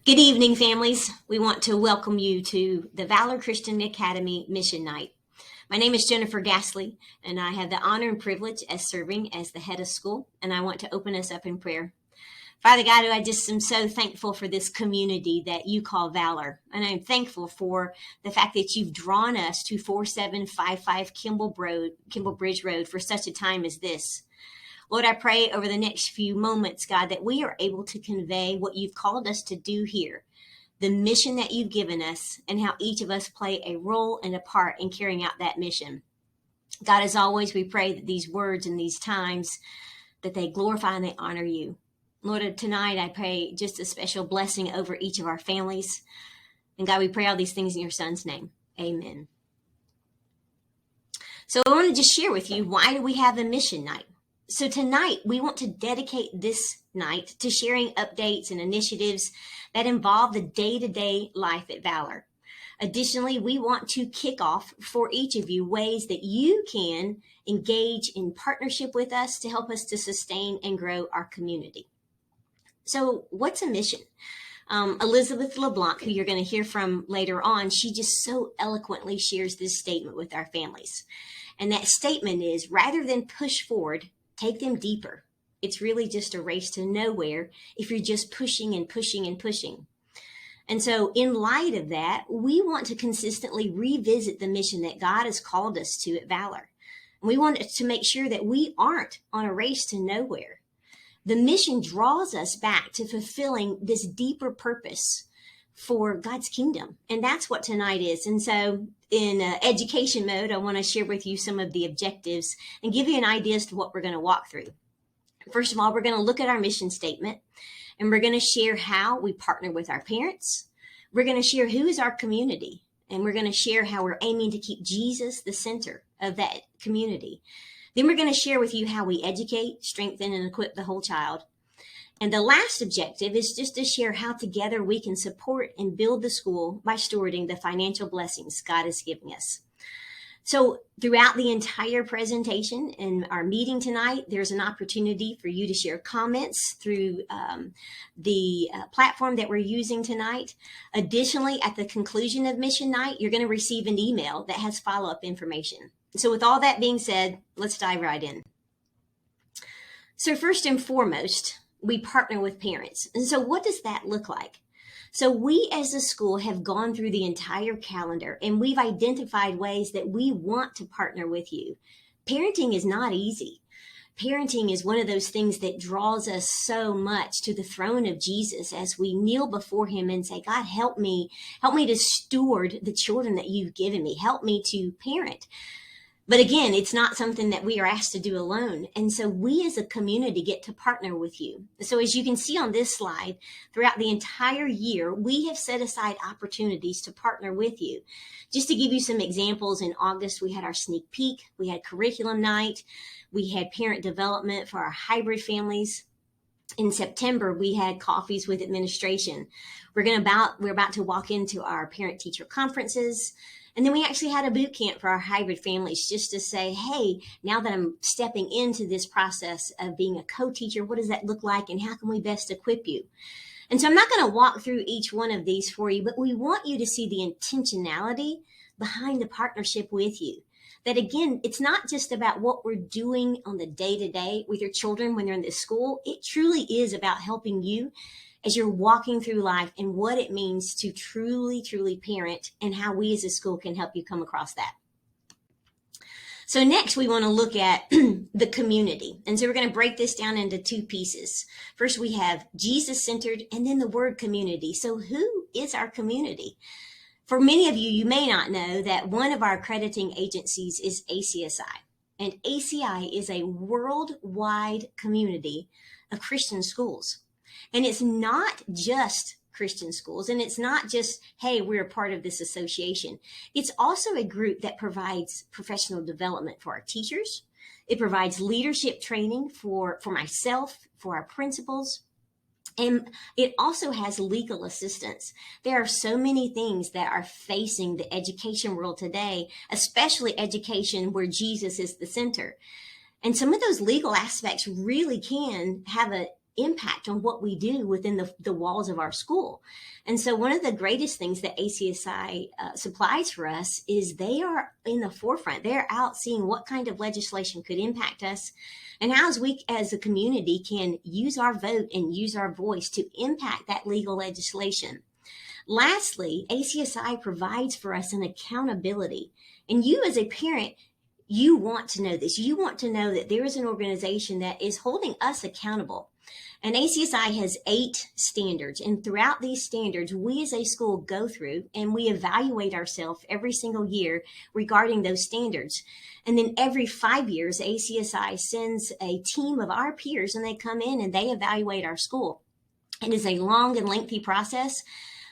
Good evening, families. We want to welcome you to the Valor Christian Academy Mission Night. My name is Jennifer Gasly, and I have the honor and privilege as serving as the head of school, and I want to open us up in prayer. Father God, I just am so thankful for this community that you call Valor, and I'm thankful for the fact that you've drawn us to 4755 Kimball Bridge Road for such a time as this. Lord, I pray over the next few moments, God, that we are able to convey what you've called us to do here, the mission that you've given us, and how each of us play a role and a part in carrying out that mission. God, as always, we pray that these words and these times, that they glorify and they honor you. Lord, tonight I pray just a special blessing over each of our families. And God, we pray all these things in your Son's name. Amen. So I want to just share with you, why do we have a mission night? So tonight, we want to dedicate this night to sharing updates and initiatives that involve the day-to-day life at Valor. Additionally, we want to kick off for each of you ways that you can engage in partnership with us to help us to sustain and grow our community. So what's a mission? Elizabeth LeBlanc, who you're going to hear from later on, she just so eloquently shares this statement with our families. And that statement is, rather than push forward, take them deeper. It's really just a race to nowhere if you're just pushing and pushing and pushing. And so in light of that, we want to consistently revisit the mission that God has called us to at Valor. And we want to make sure that we aren't on a race to nowhere. The mission draws us back to fulfilling this deeper purpose for God's kingdom. And that's what tonight is. And so in education mode, I want to share with you some of the objectives and give you an idea as to what we're going to walk through. First of all, we're going to look at our mission statement, and we're going to share how we partner with our parents. We're going to share who is our community, and we're going to share how we're aiming to keep Jesus the center of that community. Then we're going to share with you how we educate, strengthen, and equip the whole child. And the last objective is just to share how together we can support and build the school by stewarding the financial blessings God is giving us. So throughout the entire presentation and our meeting tonight, there's an opportunity for you to share comments through the platform that we're using tonight. Additionally, at the conclusion of Mission Night, you're going to receive an email that has follow-up information. So with all that being said, let's dive right in. So first and foremost, we partner with parents. And so what does that look like? So we as a school have gone through the entire calendar, and we've identified ways that we want to partner with you. Parenting is not easy. Parenting is one of those things that draws us so much to the throne of Jesus as we kneel before him and say, God, help me to steward the children that you've given me. Help me to parent. But again, it's not something that we are asked to do alone. And so we as a community get to partner with you. So as you can see on this slide, throughout the entire year, we have set aside opportunities to partner with you. Just to give you some examples, in August, we had our sneak peek. We had curriculum night. We had parent development for our hybrid families. In September, we had coffees with administration. We're about to walk into our parent-teacher conferences. And then we actually had a boot camp for our hybrid families, just to say, hey, now that I'm stepping into this process of being a co-teacher, what does that look like, and how can we best equip you? And so I'm not going to walk through each one of these for you, but we want you to see the intentionality behind the partnership with you. That again, it's not just about what we're doing on the day-to-day with your children when they're in this school. It truly is about helping you as you're walking through life and what it means to truly parent, and how we as a school can help you come across that. So next, we want to look at the community. And so we're going to break this down into two pieces. First, we have Jesus-centered, and then the word community. So who is our community? For many of you, you may not know that one of our accrediting agencies is ACSI. And ACI is a worldwide community of Christian schools. And it's not just Christian schools, and it's not just, hey, we're a part of this association. It's also a group that provides professional development for our teachers. It provides leadership training for myself, for our principals. And it also has legal assistance. There are so many things that are facing the education world today, especially education where Jesus is the center. And some of those legal aspects really can have a impact on what we do within the walls of our school. And so one of the greatest things that ACSI supplies for us is they are in the forefront. They're out seeing what kind of legislation could impact us and how we as a community can use our vote and use our voice to impact that legal legislation. Lastly, ACSI provides for us an accountability. And you as a parent, you want to know this. You want to know that there is an organization that is holding us accountable. And ACSI has 8 standards. And throughout these standards, we as a school go through and we evaluate ourselves every single year regarding those standards. And then every 5 years, ACSI sends a team of our peers and they come in and they evaluate our school. It is a long and lengthy process,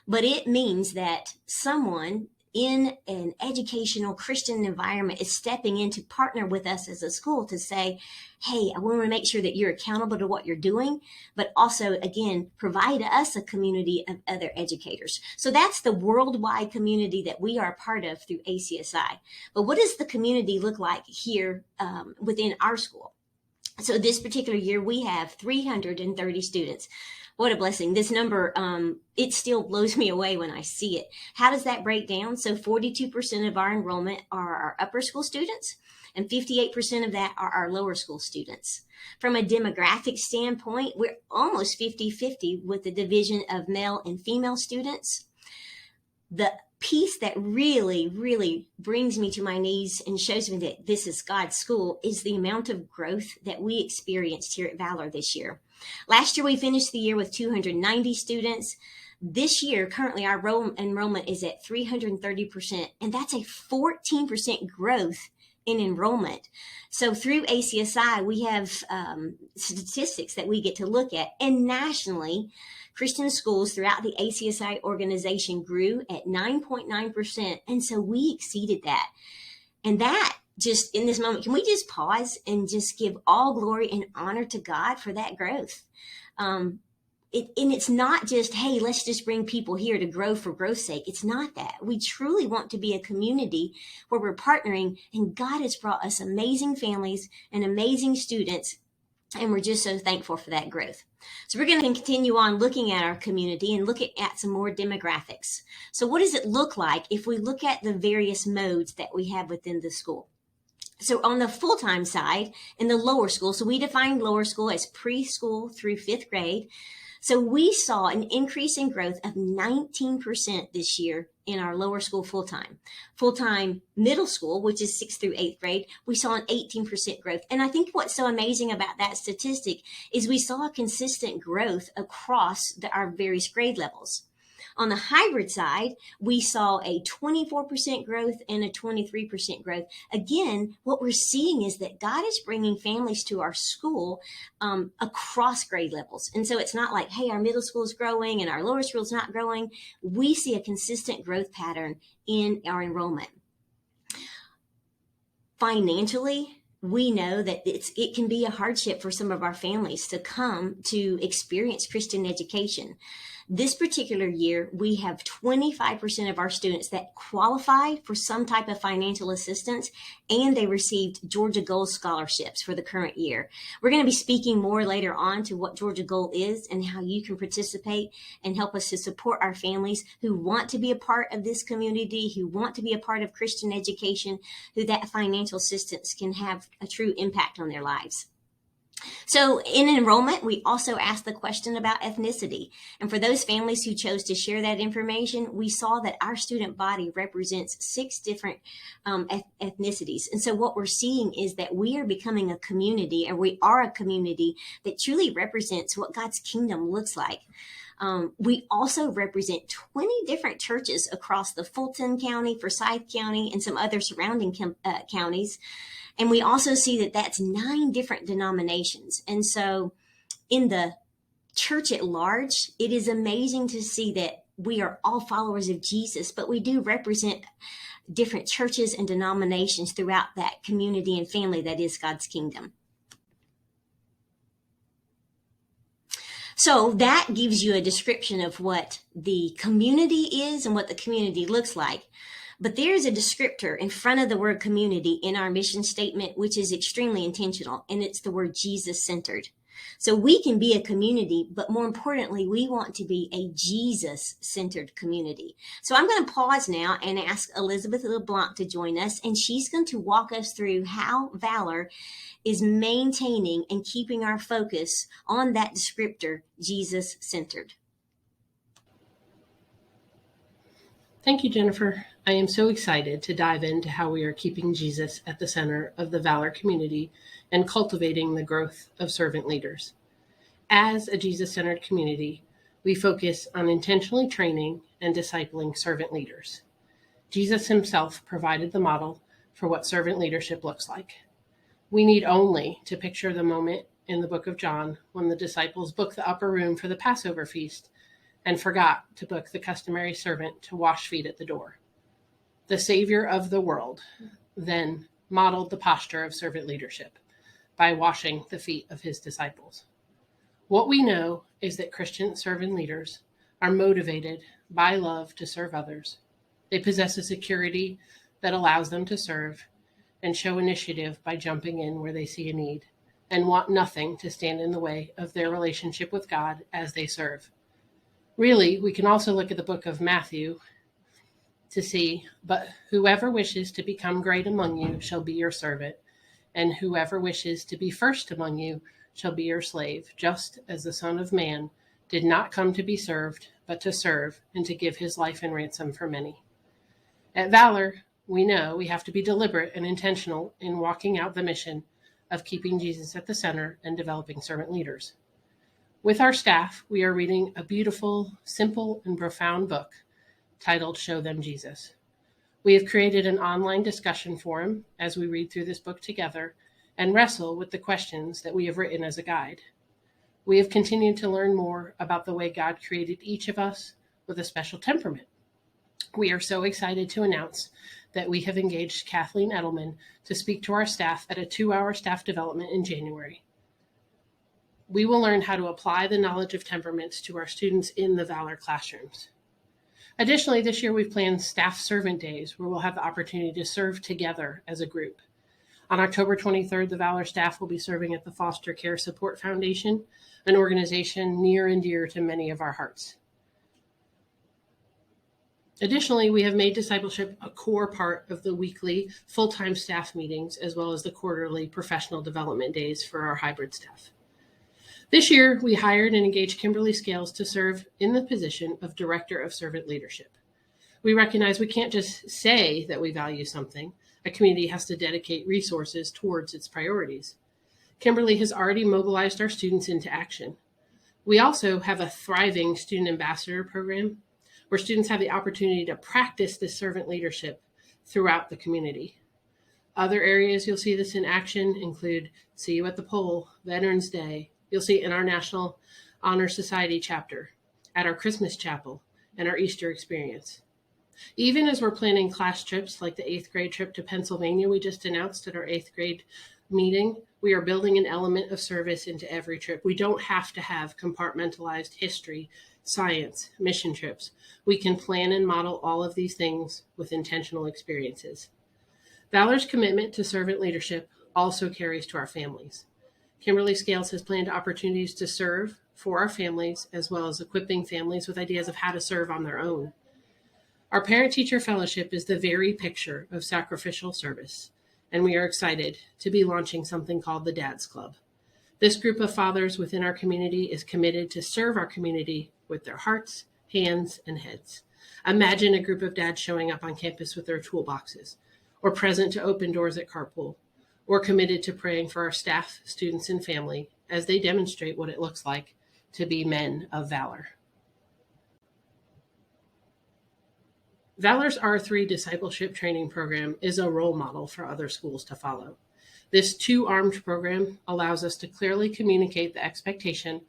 but it means that someone in an educational Christian environment is stepping in to partner with us as a school to say, hey, I want to make sure that you're accountable to what you're doing, but also, again, provide us a community of other educators. So that's the worldwide community that we are a part of through ACSI. But what does the community look like here within our school? So this particular year, we have 330 students. What a blessing. This number, it still blows me away when I see it. How does that break down? So 42% of our enrollment are our upper school students, and 58% of that are our lower school students. From a demographic standpoint, we're almost 50-50 with the division of male and female students. The piece that really, really brings me to my knees and shows me that this is God's school is the amount of growth that we experienced here at Valor this year. Last year, we finished the year with 290 students. This year, currently, our enrollment is at 330%, and that's a 14% growth in enrollment. So through ACSI, we have statistics that we get to look at, and nationally, Christian schools throughout the ACSI organization grew at 9.9%, and so we exceeded that. And that, just in this moment, can we just pause and just give all glory and honor to God for that growth? And it's not just, hey, let's just bring people here to grow for growth's sake. It's not that. We truly want to be a community where we're partnering, and God has brought us amazing families and amazing students, and we're just so thankful for that growth. So we're going to continue on looking at our community and looking at some more demographics. So what does it look like if we look at the various modes that we have within the school? So on the full-time side, in the lower school, so we define lower school as preschool through 5th grade. So we saw an increase in growth of 19% this year in our lower school full-time. Full-time middle school, which is 6th through 8th grade, we saw an 18% growth. And I think what's so amazing about that statistic is we saw a consistent growth across our various grade levels. On the hybrid side, we saw a 24% growth and a 23% growth. Again, what we're seeing is that God is bringing families to our school across grade levels. And so it's not like, hey, our middle school is growing and our lower school is not growing. We see a consistent growth pattern in our enrollment. Financially, we know that it can be a hardship for some of our families to come to experience Christian education. This particular year, we have 25% of our students that qualify for some type of financial assistance, and they received Georgia Gold scholarships for the current year. We're going to be speaking more later on to what Georgia Gold is and how you can participate and help us to support our families who want to be a part of this community, who want to be a part of Christian education, who that financial assistance can have a true impact on their lives. So in enrollment, we also asked the question about ethnicity. And for those families who chose to share that information, we saw that our student body represents 6 different ethnicities. And so what we're seeing is that we are becoming a community, and we are a community that truly represents what God's kingdom looks like. We also represent 20 different churches across the Fulton County, Forsyth County, and some other surrounding counties. And we also see that that's 9 different denominations. And so in the church at large, it is amazing to see that we are all followers of Jesus, but we do represent different churches and denominations throughout that community and family that is God's kingdom. So that gives you a description of what the community is and what the community looks like. But there's a descriptor in front of the word community in our mission statement, which is extremely intentional, and it's the word Jesus-centered. So we can be a community, but more importantly, we want to be a Jesus-centered community. So I'm going to pause now and ask Elizabeth LeBlanc to join us, and she's going to walk us through how Valor is maintaining and keeping our focus on that descriptor, Jesus-centered. Thank you, Jennifer. I am so excited to dive into how we are keeping Jesus at the center of the Valor community and cultivating the growth of servant leaders. As a Jesus-centered community, we focus on intentionally training and discipling servant leaders. Jesus himself provided the model for what servant leadership looks like. We need only to picture the moment in the book of John when the disciples booked the upper room for the Passover feast and forgot to book the customary servant to wash feet at the door. The Savior of the world then modeled the posture of servant leadership by washing the feet of his disciples. What we know is that Christian servant leaders are motivated by love to serve others. They possess a security that allows them to serve and show initiative by jumping in where they see a need and want nothing to stand in the way of their relationship with God as they serve. Really, we can also look at the book of Matthew to see, but whoever wishes to become great among you shall be your servant, and whoever wishes to be first among you shall be your slave, just as the Son of Man did not come to be served, but to serve and to give his life in ransom for many. At Valor, we know we have to be deliberate and intentional in walking out the mission of keeping Jesus at the center and developing servant leaders. With our staff, we are reading a beautiful, simple, and profound book titled Show Them Jesus. We have created an online discussion forum as we read through this book together and wrestle with the questions that we have written as a guide. We have continued to learn more about the way God created each of us with a special temperament. We are so excited to announce that we have engaged Kathleen Edelman to speak to our staff at a 2-hour staff development in January. We will learn how to apply the knowledge of temperaments to our students in the Valor classrooms. Additionally, this year we've planned staff servant days where we'll have the opportunity to serve together as a group. On October 23rd, the Valor staff will be serving at the Foster Care Support Foundation, an organization near and dear to many of our hearts. Additionally, we have made discipleship a core part of the weekly full-time staff meetings, as well as the quarterly professional development days for our hybrid staff. This year, we hired and engaged Kimberly Scales to serve in the position of Director of Servant Leadership. We recognize we can't just say that we value something. A community has to dedicate resources towards its priorities. Kimberly has already mobilized our students into action. We also have a thriving student ambassador program where students have the opportunity to practice this servant leadership throughout the community. Other areas you'll see this in action include See You at the Pole, Veterans Day. You'll see it in our National Honor Society chapter, at our Christmas chapel, and our Easter experience. Even as we're planning class trips like the 8th grade trip to Pennsylvania we just announced at our 8th grade meeting, we are building an element of service into every trip. We don't have to have compartmentalized history, science, mission trips. We can plan and model all of these things with intentional experiences. Valor's commitment to servant leadership also carries to our families. Kimberly Scales has planned opportunities to serve for our families, as well as equipping families with ideas of how to serve on their own. Our Parent-Teacher Fellowship is the very picture of sacrificial service, and we are excited to be launching something called the Dads Club. This group of fathers within our community is committed to serve our community with their hearts, hands, and heads. Imagine a group of dads showing up on campus with their toolboxes, or present to open doors at carpool, or committed to praying for our staff, students, and family as they demonstrate what it looks like to be men of valor. Valor's R3 Discipleship Training program is a role model for other schools to follow. This 2-armed program allows us to clearly communicate the expectation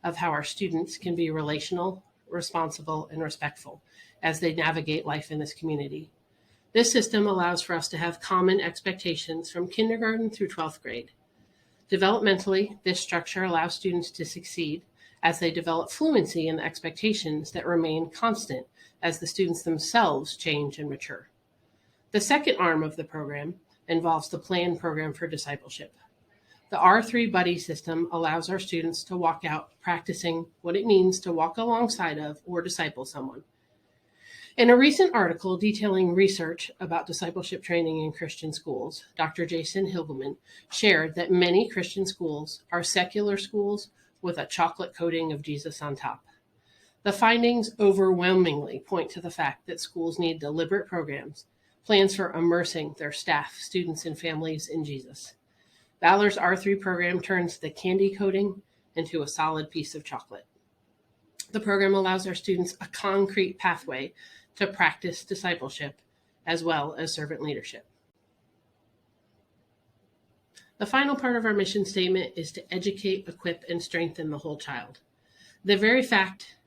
of how our students can be relational, responsible, and respectful as they navigate life in this community. This system allows for us to have common expectations from kindergarten through 12th grade. Developmentally, this structure allows students to succeed as they develop fluency in the expectations that remain constant as the students themselves change and mature. The second arm of the program involves the planned program for discipleship. The R3 buddy system allows our students to walk out practicing what it means to walk alongside of or disciple someone. In a recent article detailing research about discipleship training in Christian schools, Dr. Jason Hilgeman shared that many Christian schools are secular schools with a chocolate coating of Jesus on top. The findings overwhelmingly point to the fact that schools need deliberate programs, plans for immersing their staff, students, and families in Jesus. Valor's R3 program turns the candy coating into a solid piece of chocolate. The program allows our students a concrete pathway to practice discipleship as well as servant leadership. The final part of our mission statement is to educate, equip, and strengthen the whole child. The very fact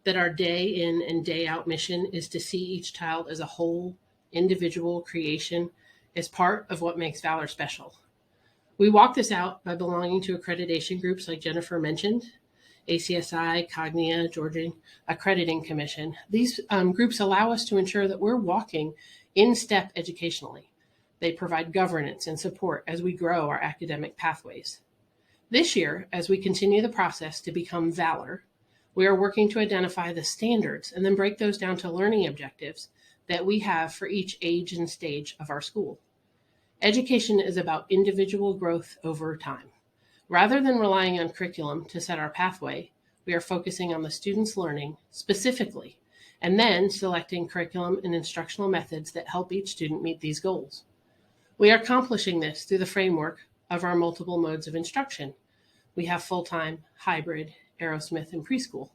that our day in and day out mission is to see each child as a whole, individual creation is part of what makes Valor special. We walk this out by belonging to accreditation groups like Jennifer mentioned, ACSI, Cognia, Georgian Accrediting Commission. These groups allow us to ensure that we're walking in step educationally. They provide governance and support as we grow our academic pathways. This year, as we continue the process to become Valor, we are working to identify the standards and then break those down to learning objectives that we have for each age and stage of our school. Education is about individual growth over time. Rather than relying on curriculum to set our pathway, we are focusing on the student's learning specifically, and then selecting curriculum and instructional methods that help each student meet these goals. We are accomplishing this through the framework of our multiple modes of instruction. We have full-time, hybrid, Aerosmith, and preschool.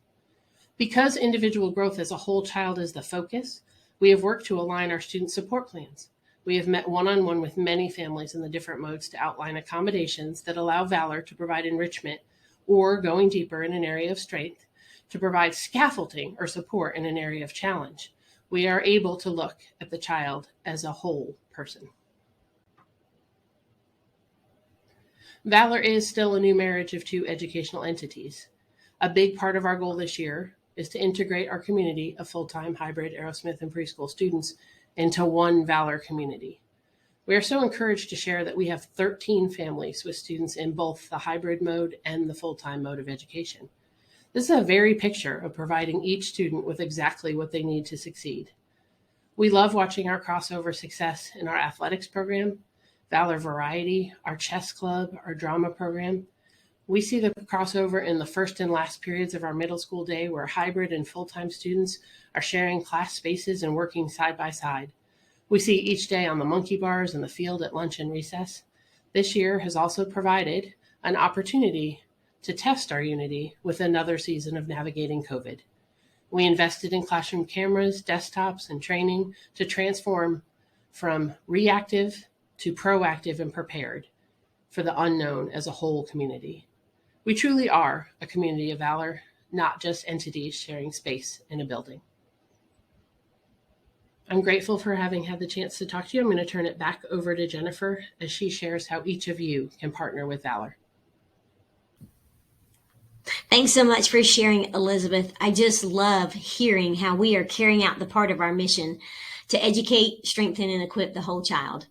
Because individual growth as a whole child is the focus, we have worked to align our student support plans. We have met one-on-one with many families in the different modes to outline accommodations that allow Valor to provide enrichment or going deeper in an area of strength, to provide scaffolding or support in an area of challenge. We are able to look at the child as a whole person. Valor is still a new marriage of two educational entities. A big part of our goal this year is to integrate our community of full-time, hybrid, Aerosmith, and preschool students into one Valor community. We are so encouraged to share that we have 13 families with students in both the hybrid mode and the full-time mode of education. This is a very picture of providing each student with exactly what they need to succeed. We love watching our crossover success in our athletics program, Valor Variety, our chess club, our drama program. We see the crossover in the first and last periods of our middle school day where hybrid and full-time students are sharing class spaces and working side by side. We see each day on the monkey bars in the field at lunch and recess. This year has also provided an opportunity to test our unity with another season of navigating COVID. We invested in classroom cameras, desktops, and training to transform from reactive to proactive and prepared for the unknown as a whole community. We truly are a community of Valor, not just entities sharing space in a building. I'm grateful for having had the chance to talk to you. I'm going to turn it back over to Jennifer as she shares how each of you can partner with Valor. Thanks so much for sharing, Elizabeth. I just love hearing how we are carrying out the part of our mission to educate, strengthen, and equip the whole child.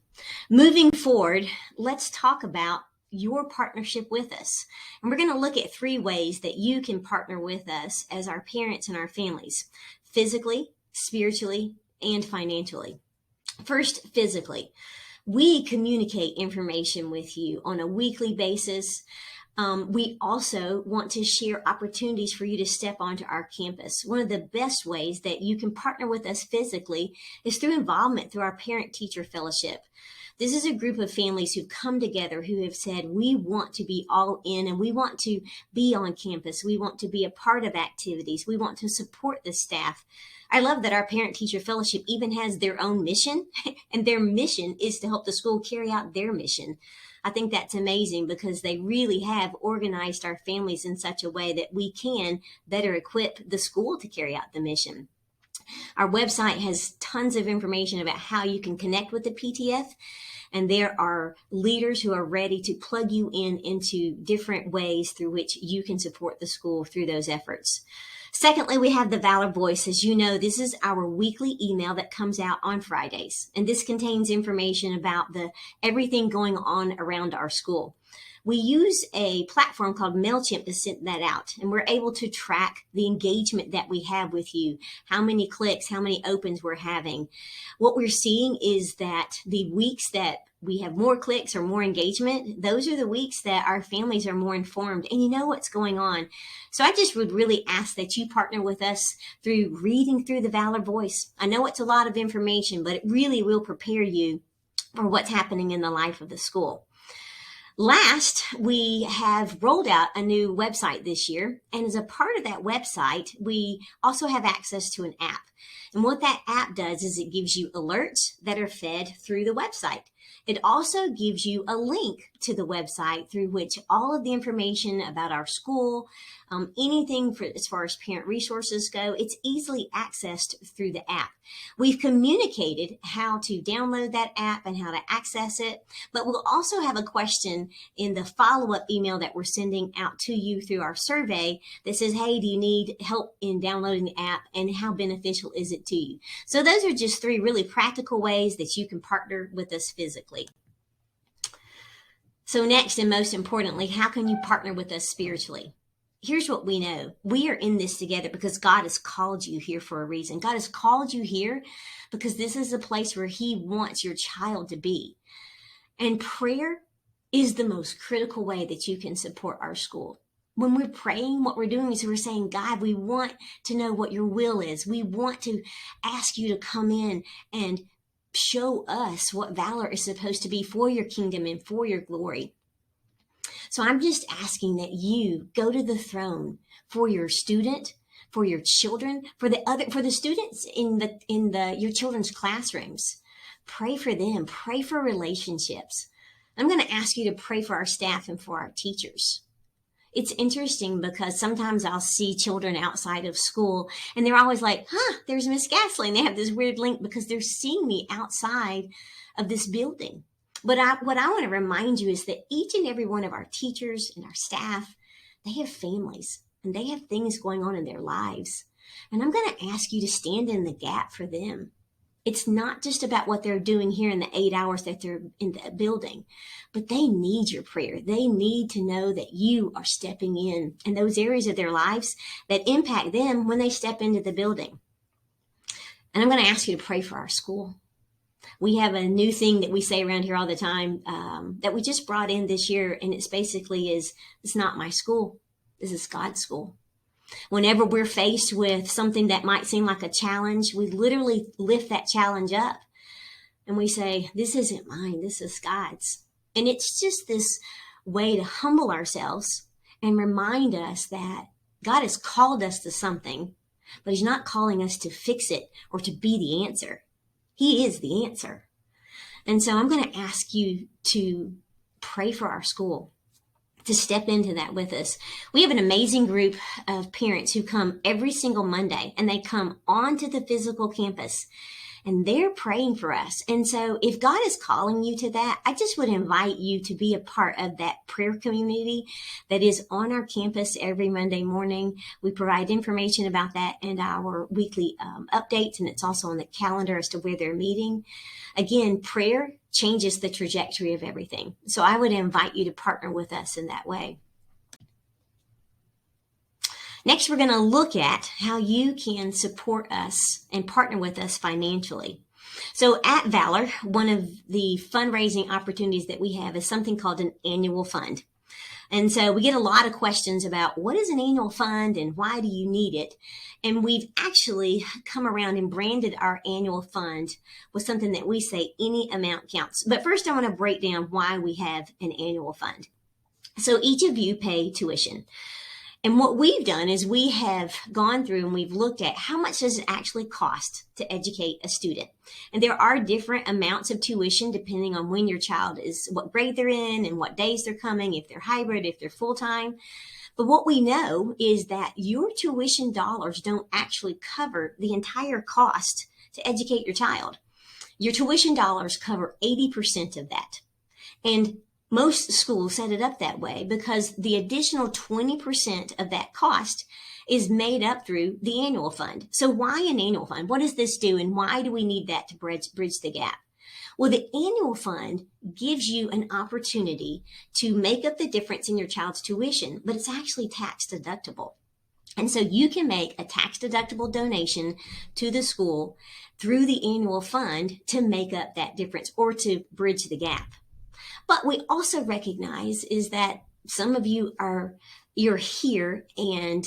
Moving forward, let's talk about your partnership with us. And we're going to look at 3 ways that you can partner with us as our parents and our families: physically, spiritually, and financially. First, physically. We communicate information with you on a weekly basis. We also want to share opportunities for you to step onto our campus. One of the best ways that you can partner with us physically is through involvement through our parent-teacher fellowship. This is a group of families who come together who have said, we want to be all in and we want to be on campus. We want to be a part of activities. We want to support the staff. I love that our parent-teacher fellowship even has their own mission, and their mission is to help the school carry out their mission. I think that's amazing because they really have organized our families in such a way that we can better equip the school to carry out the mission. Our website has tons of information about how you can connect with the PTF, and there are leaders who are ready to plug you in into different ways through which you can support the school through those efforts. Secondly, we have the Valor Voice. As you know, this is our weekly email that comes out on Fridays, and this contains information about everything going on around our school. We use a platform called MailChimp to send that out, and we're able to track the engagement that we have with you, how many clicks, how many opens we're having. What we're seeing is that the weeks that we have more clicks or more engagement, those are the weeks that our families are more informed and you know what's going on. So I just would really ask that you partner with us through reading through the Valor Voice. I know it's a lot of information, but it really will prepare you for what's happening in the life of the school. Last, we have rolled out a new website this year, and as a part of that website, we also have access to an app. And what that app does is it gives you alerts that are fed through the website. It also gives you a link to the website through which all of the information about our school, anything as far as parent resources go, it's easily accessed through the app. We've communicated how to download that app and how to access it, but we'll also have a question in the follow-up email that we're sending out to you through our survey that says, hey, do you need help in downloading the app and how beneficial is it to you? So those are just 3 really practical ways that you can partner with us physically. So next and most importantly, how can you partner with us spiritually? Here's what we know. We are in this together because God has called you here for a reason. God has called you here because this is a place where He wants your child to be. And prayer is the most critical way that you can support our school. When we're praying, what we're doing is we're saying, God, we want to know what your will is. We want to ask you to come in and show us what Valor is supposed to be for your kingdom and for your glory. So I'm just asking that you go to the throne for your student, for your children, for the students in your children's classrooms. Pray for them. Pray for relationships. I'm going to ask you to pray for our staff and for our teachers. It's interesting because sometimes I'll see children outside of school and they're always like, there's Miss Gasley. They have this weird link because they're seeing me outside of this building. But what I want to remind you is that each and every one of our teachers and our staff, they have families and they have things going on in their lives. And I'm going to ask you to stand in the gap for them. It's not just about what they're doing here in the 8 hours that they're in the building, but they need your prayer. They need to know that you are stepping in those areas of their lives that impact them when they step into the building. And I'm going to ask you to pray for our school. We have a new thing that we say around here all the time that we just brought in this year, and it's basically it's not my school. This is God's school. Whenever we're faced with something that might seem like a challenge, we literally lift that challenge up and we say, this isn't mine, this is God's. And it's just this way to humble ourselves and remind us that God has called us to something, but He's not calling us to fix it or to be the answer. He is the answer. And so I'm going to ask you to pray for our school, to step into that with us. We have an amazing group of parents who come every single Monday, and they come onto the physical campus and they're praying for us. And so if God is calling you to that, I just would invite you to be a part of that prayer community that is on our campus every Monday morning. We provide information about that in our weekly updates, and it's also on the calendar as to where they're meeting. Again, prayer changes the trajectory of everything. So I would invite you to partner with us in that way. Next, we're going to look at how you can support us and partner with us financially. So at Valor, one of the fundraising opportunities that we have is something called an annual fund. And so we get a lot of questions about what is an annual fund and why do you need it? And we've actually come around and branded our annual fund with something that we say any amount counts. But first, I want to break down why we have an annual fund. So each of you pay tuition. And what we've done is we have gone through and we've looked at how much does it actually cost to educate a student. And there are different amounts of tuition depending on when your child is, what grade they're in and what days they're coming, if they're hybrid, if they're full-time. But what we know is that your tuition dollars don't actually cover the entire cost to educate your child. Your tuition dollars cover 80% of that. And most schools set it up that way because the additional 20% of that cost is made up through the annual fund. So why an annual fund? What does this do and why do we need that to bridge the gap? Well, the annual fund gives you an opportunity to make up the difference in your child's tuition, but it's actually tax deductible. And so you can make a tax deductible donation to the school through the annual fund to make up that difference or to bridge the gap. But we also recognize is that some of you're here and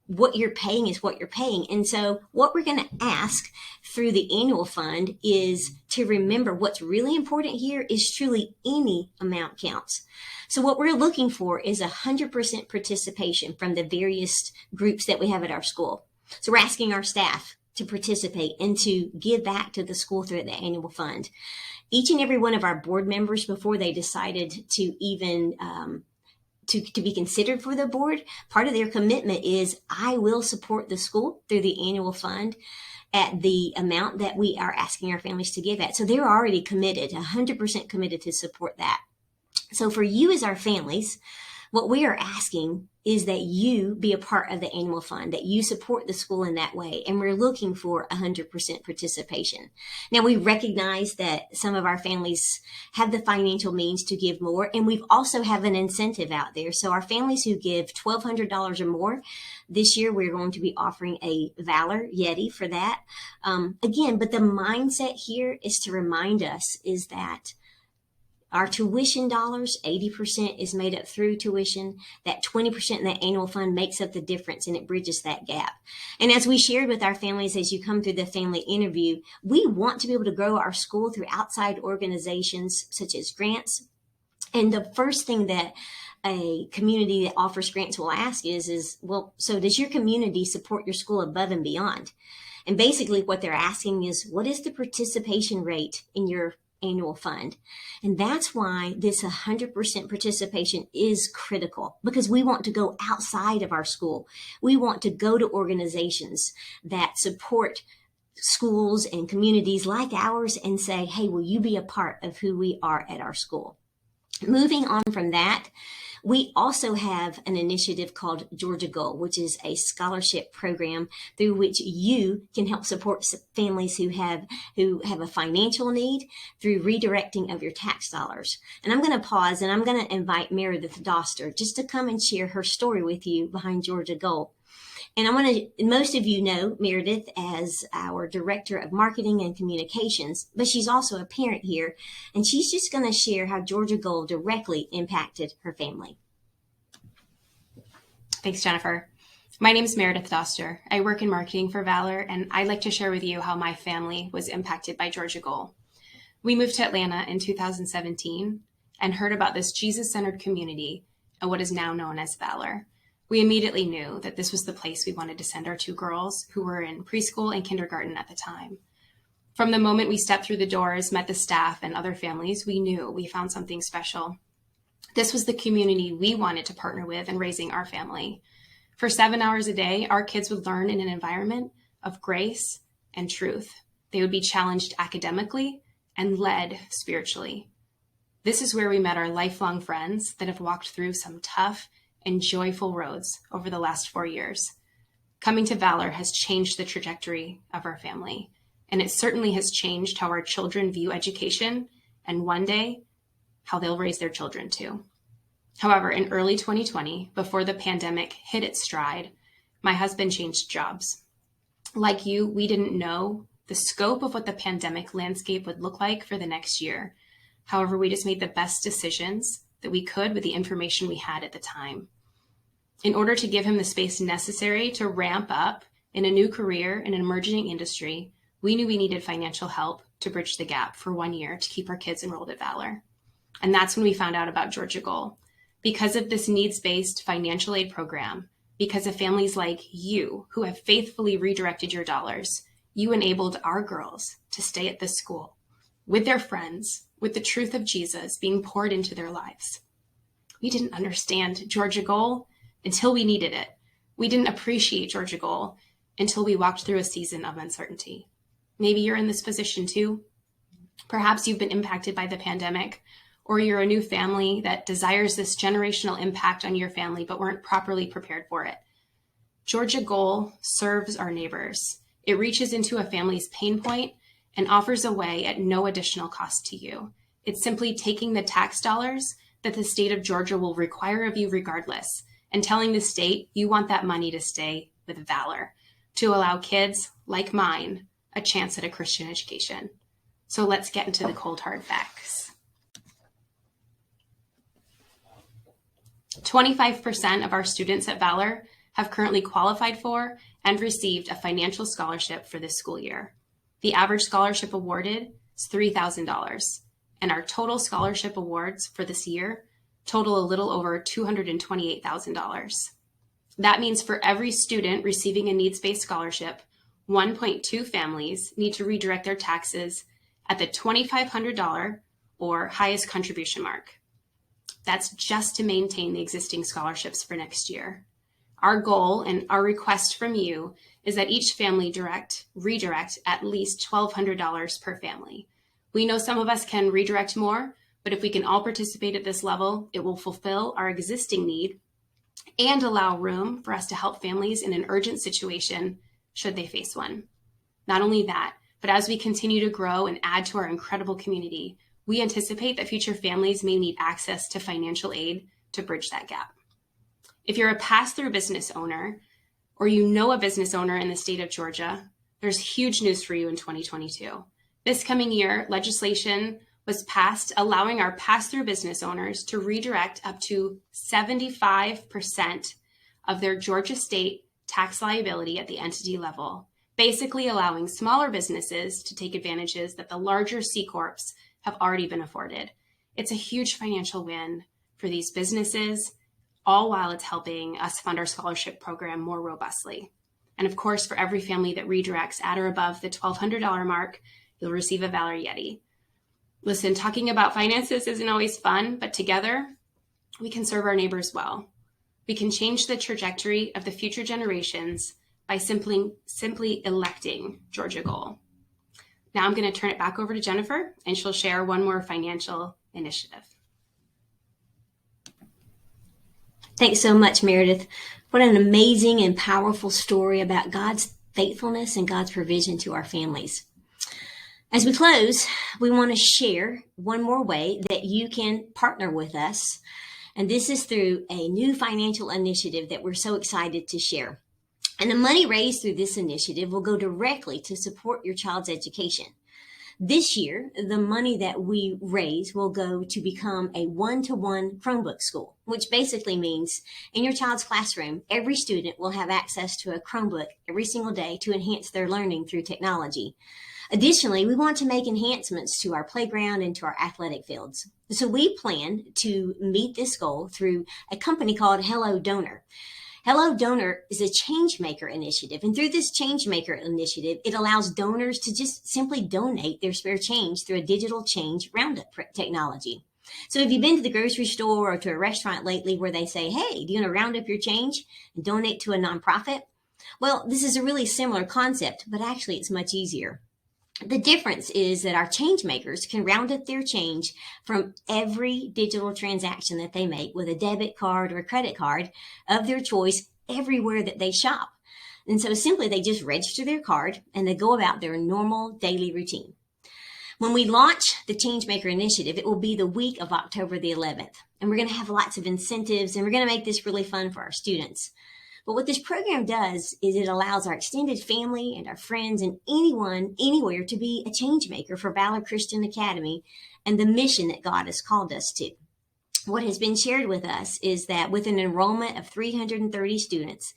what you're paying is what you're paying. And so what we're going to ask through the annual fund is to remember what's really important here is truly any amount counts. So what we're looking for is 100% participation from the various groups that we have at our school. So we're asking our staff to participate and to give back to the school through the annual fund. Each and every one of our board members, before they decided to even to be considered for the board, part of their commitment is I will support the school through the annual fund at the amount that we are asking our families to give at. So they're already committed, 100% committed to support that. So for you as our families, what we are asking is that you be a part of the annual fund, that you support the school in that way. And we're looking for 100% participation. Now, we recognize that some of our families have the financial means to give more, and we've also have an incentive out there. So our families who give $1,200 or more, this year we're going to be offering a Valor Yeti for that. Again, but the mindset here is to remind us is that our tuition dollars, 80% is made up through tuition. That 20% in the annual fund makes up the difference and it bridges that gap. And as we shared with our families, as you come through the family interview, we want to be able to grow our school through outside organizations such as grants. And the first thing that a community that offers grants will ask is, well, so does your community support your school above and beyond? And basically what they're asking is, what is the participation rate in your annual fund? And that's why this 100% participation is critical, because we want to go outside of our school. We want to go to organizations that support schools and communities like ours and say, hey, will you be a part of who we are at our school? Moving on from that, we also have an initiative called Georgia Goal, which is a scholarship program through which you can help support families who have a financial need through redirecting of your tax dollars. And I'm going to pause and I'm going to invite Meredith Doster just to come and share her story with you behind Georgia Goal. And most of you know Meredith as our Director of Marketing and Communications, but she's also a parent here, and she's just going to share how Georgia Goal directly impacted her family. Thanks, Jennifer. My name is Meredith Doster. I work in marketing for Valor, and I'd like to share with you how my family was impacted by Georgia Goal. We moved to Atlanta in 2017 and heard about this Jesus-centered community and what is now known as Valor. We immediately knew that this was the place we wanted to send our two girls who were in preschool and kindergarten at the time. From the moment we stepped through the doors, met the staff and other families, we knew we found something special. This was the community we wanted to partner with in raising our family. For 7 hours a day, our kids would learn in an environment of grace and truth. They would be challenged academically and led spiritually. This is where we met our lifelong friends that have walked through some tough and joyful roads over the last 4 years. Coming to Valor has changed the trajectory of our family, and it certainly has changed how our children view education and one day how they'll raise their children too. However, in early 2020, before the pandemic hit its stride, my husband changed jobs. Like you, we didn't know the scope of what the pandemic landscape would look like for the next year. However, we just made the best decisions that we could with the information we had at the time. In order to give him the space necessary to ramp up in a new career in an emerging industry, we knew we needed financial help to bridge the gap for 1 year to keep our kids enrolled at Valor. And that's when we found out about Georgia Goal. Because of this needs-based financial aid program, because of families like you who have faithfully redirected your dollars, you enabled our girls to stay at this school with their friends, with the truth of Jesus being poured into their lives. We didn't understand Georgia Goal until we needed it. We didn't appreciate Georgia Goal until we walked through a season of uncertainty. Maybe you're in this position too. Perhaps you've been impacted by the pandemic, or you're a new family that desires this generational impact on your family but weren't properly prepared for it. Georgia Goal serves our neighbors. It reaches into a family's pain point and offers a way at no additional cost to you. It's simply taking the tax dollars that the state of Georgia will require of you regardless, and telling the state you want that money to stay with Valor to allow kids like mine a chance at a Christian education. So let's get into the cold hard facts. 25% of our students at Valor have currently qualified for and received a financial scholarship for this school year. The average scholarship awarded is $3,000, and our total scholarship awards for this year total a little over $228,000. That means for every student receiving a needs-based scholarship, 1.2 families need to redirect their taxes at the $2,500 or highest contribution mark. That's just to maintain the existing scholarships for next year. Our goal and our request from you is that each family redirect at least $1,200 per family. We know some of us can redirect more, but if we can all participate at this level, it will fulfill our existing need and allow room for us to help families in an urgent situation should they face one. Not only that, but as we continue to grow and add to our incredible community, we anticipate that future families may need access to financial aid to bridge that gap. If you're a pass-through business owner, or you know a business owner in the state of Georgia, there's huge news for you in 2022. This coming year, legislation was passed allowing our pass-through business owners to redirect up to 75% of their Georgia state tax liability at the entity level, basically allowing smaller businesses to take advantages that the larger C Corps have already been afforded. It's a huge financial win for these businesses, all while it's helping us fund our scholarship program more robustly. And of course, for every family that redirects at or above the $1,200 mark, you'll receive a Valor Yeti. Listen, talking about finances isn't always fun, but together we can serve our neighbors well. We can change the trajectory of the future generations by simply electing Georgia Goal. Now I'm going to turn it back over to Jennifer, and she'll share one more financial initiative. Thanks so much, Meredith. What an amazing and powerful story about God's faithfulness and God's provision to our families. As we close, we want to share one more way that you can partner with us. And this is through a new financial initiative that we're so excited to share. And the money raised through this initiative will go directly to support your child's education. This year, the money that we raise will go to become a one-to-one Chromebook school, which basically means in your child's classroom, every student will have access to a Chromebook every single day to enhance their learning through technology. Additionally, we want to make enhancements to our playground and to our athletic fields. So we plan to meet this goal through a company called Hello Donor. Hello Donor is a Changemaker initiative, and through this Changemaker initiative, it allows donors to just simply donate their spare change through a digital change roundup technology. So if you've been to the grocery store or to a restaurant lately where they say, hey, do you want to round up your change and donate to a nonprofit? Well, this is a really similar concept, but actually it's much easier. The difference is that our change makers can round up their change from every digital transaction that they make with a debit card or a credit card of their choice everywhere that they shop. And so simply they just register their card and they go about their normal daily routine. When we launch the Changemaker initiative, it will be the week of October the 11th. And we're going to have lots of incentives and we're going to make this really fun for our students. But what this program does is it allows our extended family and our friends and anyone, anywhere to be a change maker for Valor Christian Academy and the mission that God has called us to. What has been shared with us is that with an enrollment of 330 students,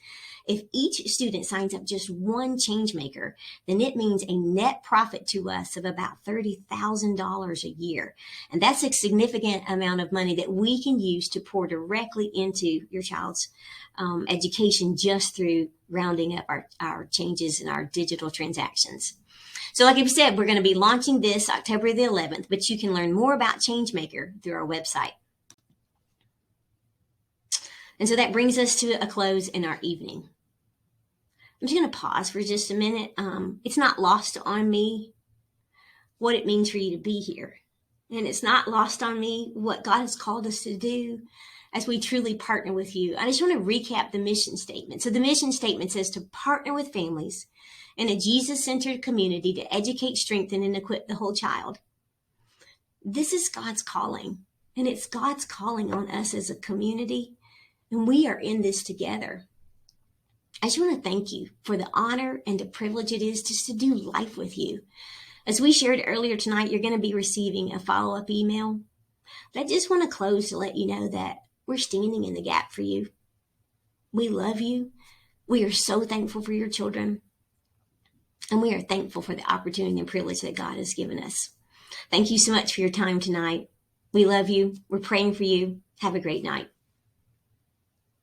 if each student signs up just one change maker, then it means a net profit to us of about $30,000 a year. And that's a significant amount of money that we can use to pour directly into your child's education just through rounding up our changes in our digital transactions. So like I said, we're going to be launching this October the 11th, but you can learn more about Changemaker through our website. And so that brings us to a close in our evening. I'm just going to pause for just a minute. It's not lost on me what it means for you to be here. And it's not lost on me what God has called us to do as we truly partner with you. I just want to recap the mission statement. So the mission statement says to partner with families in a Jesus-centered community to educate, strengthen, and equip the whole child. This is God's calling, and it's God's calling on us as a community, and we are in this together. I just want to thank you for the honor and the privilege it is just to do life with you. As we shared earlier tonight, you're going to be receiving a follow-up email. But I just want to close to let you know that we're standing in the gap for you. We love you. We are so thankful for your children. And we are thankful for the opportunity and privilege that God has given us. Thank you so much for your time tonight. We love you. We're praying for you. Have a great night.